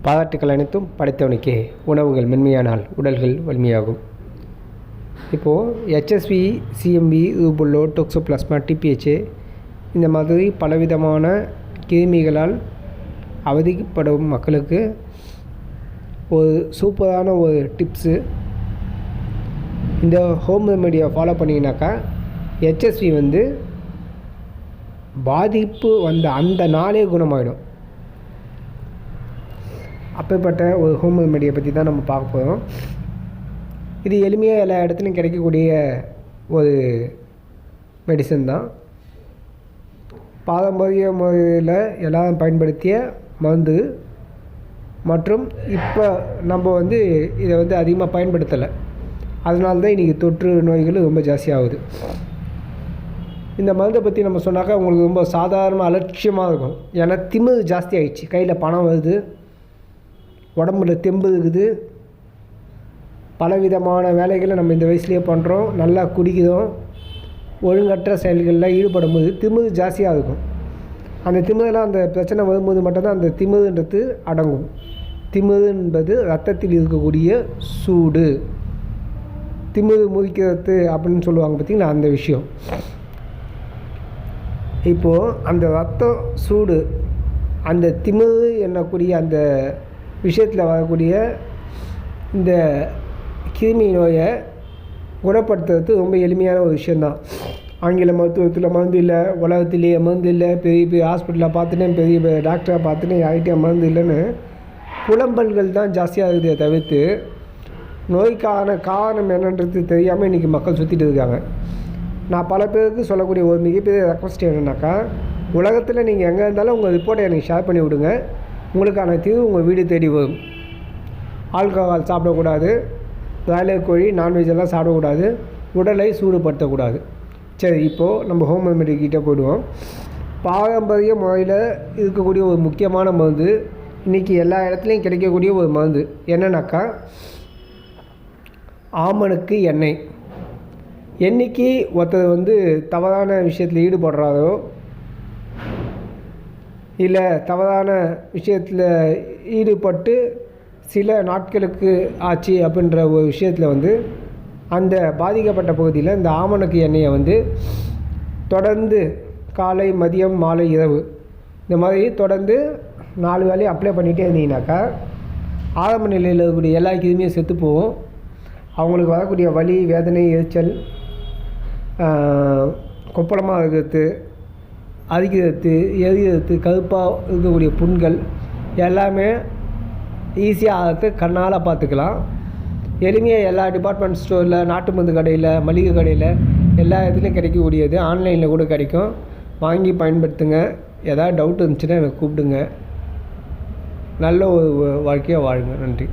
பாராட்டுக்கள் அனைத்தும் படைத்தவனுக்கே. உணவுகள் மென்மையானால் உடல்கள் வலிமையாகும். இப்போது HSV, CMV, யூபுல்லோ, டொக்ஸோபிளாஸ்மா, TPHA இந்த மாதிரி பலவிதமான கிருமிகளால் அவதிப்படும் மக்களுக்கு ஒரு சூப்பரான ஒரு டிப்ஸு. இந்த ஹோம் ரெமெடியை ஃபாலோ பண்ணிங்கனாக்கா HSV பாதிப்பு வந்த அந்த நாளே குணமாயிடும். அப்பேற்பட்ட ஒரு ஹோம் ரெமெடியை பற்றி தான் நம்ம பார்க்க போகிறோம். இது எளிமையாக எல்லா இடத்துலையும் கிடைக்கக்கூடிய ஒரு மெடிசன் தான். பாரம்பரிய முறையில் எல்லாரும் பயன்படுத்திய மருந்து மற்றும் இப்போ நம்ம இதை அதிகமாக பயன்படுத்தலை. அதனால தான் இன்றைக்கி தொற்று நோய்கள் ரொம்ப ஜாஸ்தியாகுது. இந்த மருந்தை பற்றி நம்ம சொன்னாக்கா உங்களுக்கு ரொம்ப சாதாரண அலட்சியமாக இருக்கும். ஏன்னா திமிரு ஜாஸ்தி ஆகிடுச்சு. கையில் பணம் வருது, உடம்புல தெம்பு இருக்குது, பலவிதமான வேலைகளை நம்ம இந்த வயசுலேயே பண்ணுறோம், நல்லா குடிக்கிறோம், ஒழுங்கற்ற செயல்களில் ஈடுபடும் போது திமிரு ஜாஸ்தியாக இருக்கும். அந்த திமிரெலாம் அந்த பிரச்சனை வரும்போது மட்டும்தான் அந்த திமிருன்றது அடங்கும். திமிரு என்பது ரத்தத்தில் இருக்கக்கூடிய சூடு. திமிரு முறிக்கிறது அப்படின்னு சொல்லுவாங்க பார்த்திங்களா, அந்த விஷயம். இப்போது அந்த ரத்தம் சூடு, அந்த திமிரு என்னக்கூடிய அந்த விஷயத்தில் வரக்கூடிய இந்த கிருமி நோயை குணப்படுத்துறது ரொம்ப எளிமையான ஒரு விஷயந்தான். ஆங்கில மருத்துவத்தில் மருந்து இல்லை, உலகத்திலேயே மருந்து இல்லை, பெரிய பெரிய ஹாஸ்பிட்டலில் பார்த்துட்டேன், பெரிய பெரிய டாக்டரை பார்த்துட்டேன், யார்கிட்டே மருந்து இல்லைன்னு புலம்பல்கள் தான் ஜாஸ்தியாக இருக்குதே தவிர்த்து நோய்க்கான காரணம் என்னன்றது தெரியாமல் இன்றைக்கி மக்கள் சுற்றிட்டு இருக்காங்க. நான் பல பேருக்கு சொல்லக்கூடிய ஒரு மிகப்பெரிய ரெக்வஸ்ட் என்னென்னாக்கா, உலகத்தில் நீங்கள் எங்கே இருந்தாலும் உங்கள் ரிப்போர்ட்டை எனக்கு ஷேர் பண்ணி விடுங்க. உங்களுக்கான தீர்வு உங்கள் வீடு தேடி வரும். ஆல்கஹால் சாப்பிடக்கூடாது, பிராய்லர் கோழி, நான்வெஜ் எல்லாம் சாப்பிடக்கூடாது, உடலை சூடுபடுத்தக்கூடாது. சரி, இப்போது நம்ம ஹோம் ரெமெடி கிட்டே போயிடுவோம். பாரம்பரிய முறையில் இருக்கக்கூடிய ஒரு முக்கியமான மருந்து, இன்றைக்கி எல்லா இடத்துலையும் கிடைக்கக்கூடிய ஒரு மருந்து என்னன்னாக்கா ஆமணக்கு எண்ணெய். என்றைக்கு ஒருத்தர் தவறான விஷயத்தில் ஈடுபடுறாரோ இல்லை தவறான விஷயத்தில் ஈடுபட்டு சில நாட்களுக்கு ஆச்சு அப்படின்ற ஒரு விஷயத்தில் அந்த பாதிக்கப்பட்ட பகுதியில் இந்த ஆமணக்கு எண்ணெயை தொடர்ந்து காலை, மதியம், மாலை, இரவு இந்த மாதிரி தொடர்ந்து 4 வேலையும் அப்ளை பண்ணிகிட்டே இருந்தீங்கன்னாக்கா ஆரம்ப நிலையில் இருக்கக்கூடிய எல்லா கிருமியும் செத்து போகும். அவங்களுக்கு வரக்கூடிய வலி, வேதனை, எரிச்சல், கொப்பளமாக இருக்கிறது, அரிக்கிறது, எரிகிறது, கருப்பாக இருக்கக்கூடிய புண்கள் எல்லாமே ஈஸியாக ஆகிறது கண்ணால் பார்த்துக்கலாம். எளிமையாக எல்லா டிபார்ட்மெண்ட் ஸ்டோரில், நாட்டு மருந்து கடையில், மளிகை கடையில் எல்லா இடத்துலையும் கிடைக்கக்கூடியது. ஆன்லைனில் கூட கிடைக்கும். வாங்கி பயன்படுத்துங்க. ஏதாவது டவுட் இருந்துச்சுன்னா எனக்கு கூப்பிடுங்க. நல்ல ஒரு வாழ்க்கையாக வாழுங்க. நன்றி.